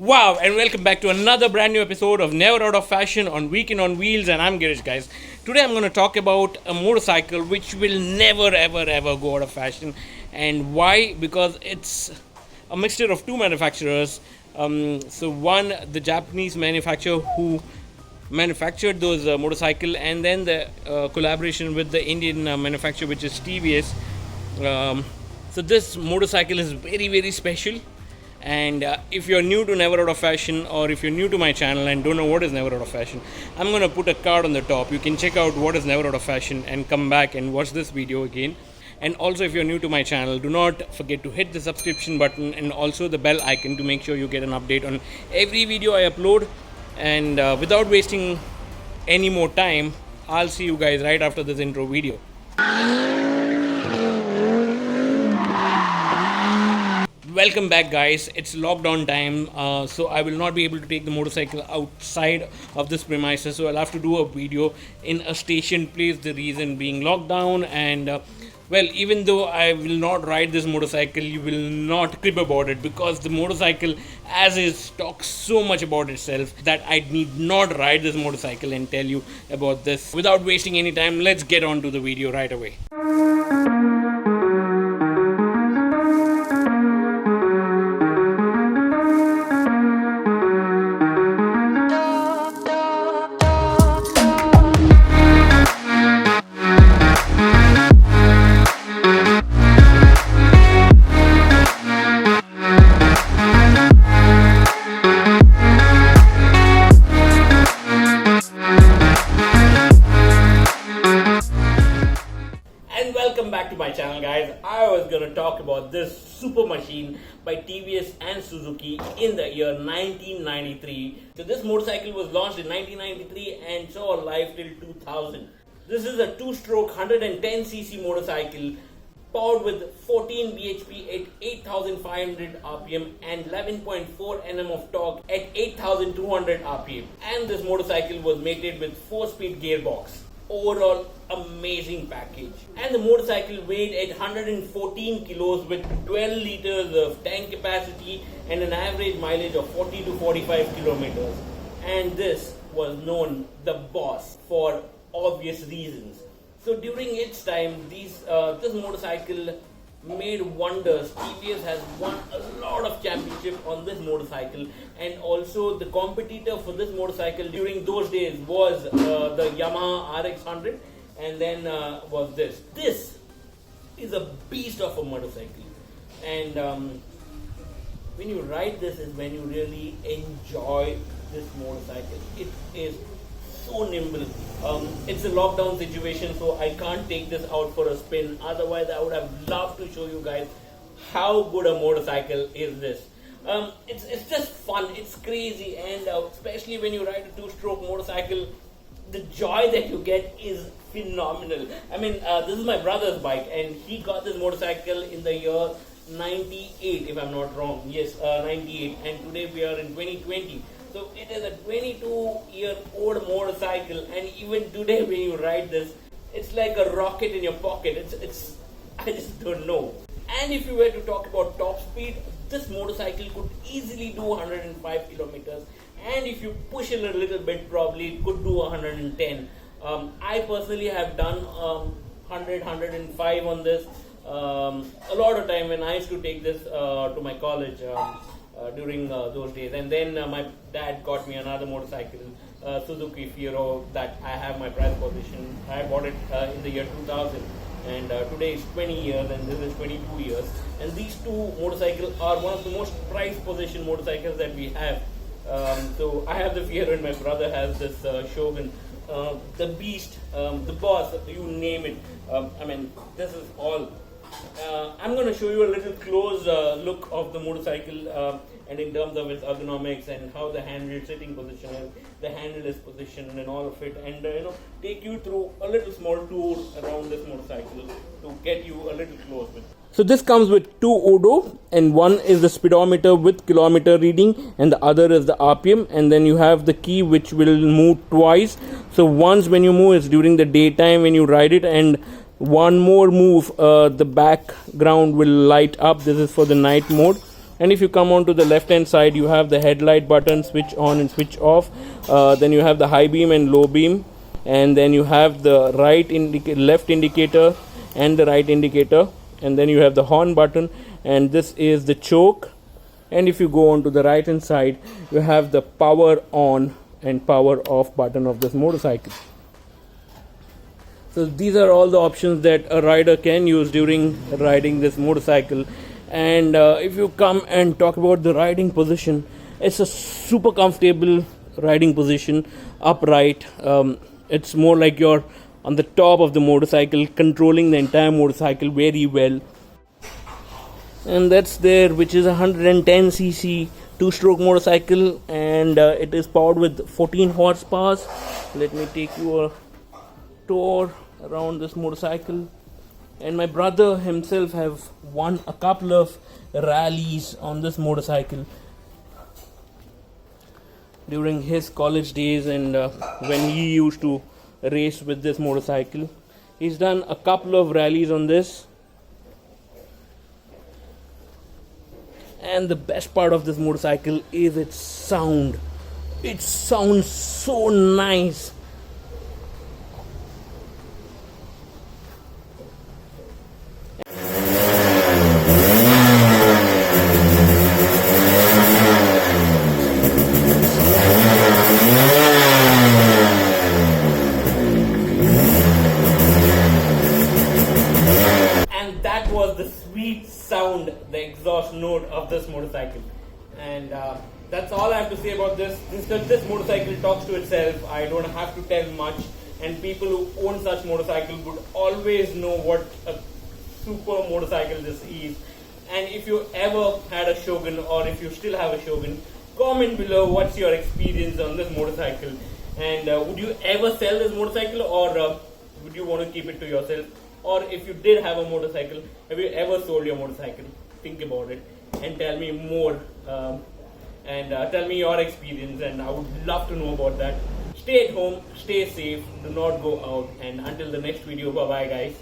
Wow, and welcome back to another brand new episode of Never Out of Fashion on Weekend on Wheels, and I'm Girish, guys. Today I'm going to talk about a motorcycle which will never ever go out of fashion. And why? Because it's a mixture of two manufacturers. So one, the Japanese manufacturer who manufactured those motorcycle, and then the collaboration with the Indian manufacturer, which is TVS. So this motorcycle is very special. And if you're new to Never Out of Fashion, or if you're new to my channel and don't know what is Never Out of Fashion, I'm going to put a card on the top. You can check out what is Never Out of Fashion and come back and watch this video again. And also, if you're new to my channel, do not forget to hit the subscription button and also the bell icon to make sure you get an update on every video I upload. And without wasting any more time, I'll see you guys right after this intro video. Welcome back, guys. It's lockdown time, so I will not be able to take the motorcycle outside of this premises, so I'll have to do a video in a station place, the reason being lockdown. And well, even though I will not ride this motorcycle, you will not crib about it, because the motorcycle as is talks so much about itself that I need not ride this motorcycle and tell you about this. Without wasting any time, let's get on to the video right away. Welcome back to my channel, guys. I was gonna talk about this super machine by TVS and Suzuki in the year 1993. So this motorcycle was launched in 1993 and saw life till 2000. This is a two-stroke 110cc motorcycle powered with 14 bhp at 8500 rpm and 11.4 Nm of torque at 8200 rpm. And this motorcycle was mated with 4-speed gearbox. Overall, amazing package. And the motorcycle weighed at 114 kilos with 12 liters of tank capacity and an average mileage of 40 to 45 kilometers. And this was known the boss for obvious reasons. So during its time, this motorcycle made wonders. TVS has won a lot of championships on this motorcycle, and also the competitor for this motorcycle during those days was the Yamaha RX100, and then was this. This is a beast of a motorcycle, and when you ride this is when you really enjoy this motorcycle. It is so nimble. It's a lockdown situation, so I can't take this out for a spin. Otherwise, I would have loved to show you guys how good a motorcycle is this. It's just fun. It's crazy, and especially when you ride a two-stroke motorcycle, the joy that you get is phenomenal. I mean, this is my brother's bike, and he got this motorcycle in the year 98, if I'm not wrong. Yes, 98, and today we are in 2020. So it is a 22-year-old motorcycle, and even today when you ride this, it's like a rocket in your pocket. It's I just don't know. And if you were to talk about top speed, this motorcycle could easily do 105 kilometers, and if you push it a little bit, probably it could do 110. I personally have done 100, 105 on this. A lot of time when I used to take this to my college. During those days, and then my dad got me another motorcycle, Suzuki Fiero, that I have my prize position. I bought it in the year 2000, and today is 20 years and this is 22 years, and these two motorcycles are one of the most prized possession motorcycles that we have. So I have the Fiero and my brother has this Shogun, the beast, the boss, you name it. I mean, this is all. I'm going to show you a little close look of the motorcycle, and in terms of its ergonomics and how the handle sitting position is, the handle is positioned and all of it, and take you through a little small tour around this motorcycle to get you a little close with. So this comes with two odo, and one is the speedometer with kilometer reading and the other is the RPM, and then you have the key which will move twice. So once when you move is during the daytime when you ride it, and one more move, the background will light up. This is for the night mode. And if you come on to the left hand side, you have the headlight button, switch on and switch off. Then you have the high beam and low beam, and then you have the left indicator and the right indicator, and then you have the horn button, and this is the choke. And if you go on to the right hand side, you have the power on and power off button of this motorcycle. So these are all the options that a rider can use during riding this motorcycle. And if you come and talk about the riding position, it's a super comfortable riding position, upright. It's more like you're on the top of the motorcycle, controlling the entire motorcycle very well. And that's there, which is a 110cc two-stroke motorcycle, and it is powered with 14 horsepower. Let me take you a tour around this motorcycle. And my brother himself have won a couple of rallies on this motorcycle during his college days, and when he used to race with this motorcycle. He's done a couple of rallies on this. And the best part of this motorcycle is its sound. It sounds so nice. And that was the sweet sound, the exhaust note of this motorcycle. And that's all I have to say about this. This motorcycle talks to itself. I don't have to tell much, and people who own such motorcycle would always know what a super motorcycle this is. And if you ever had a Shogun, or if you still have a Shogun, comment below what's your experience on this motorcycle. And would you ever sell this motorcycle, or would you want to keep it to yourself? Or if you did have a motorcycle, have you ever sold your motorcycle? Think about it and tell me more, and tell me your experience, and I would love to know about that. Stay at home, stay safe, do not go out, and until the next video, bye bye guys.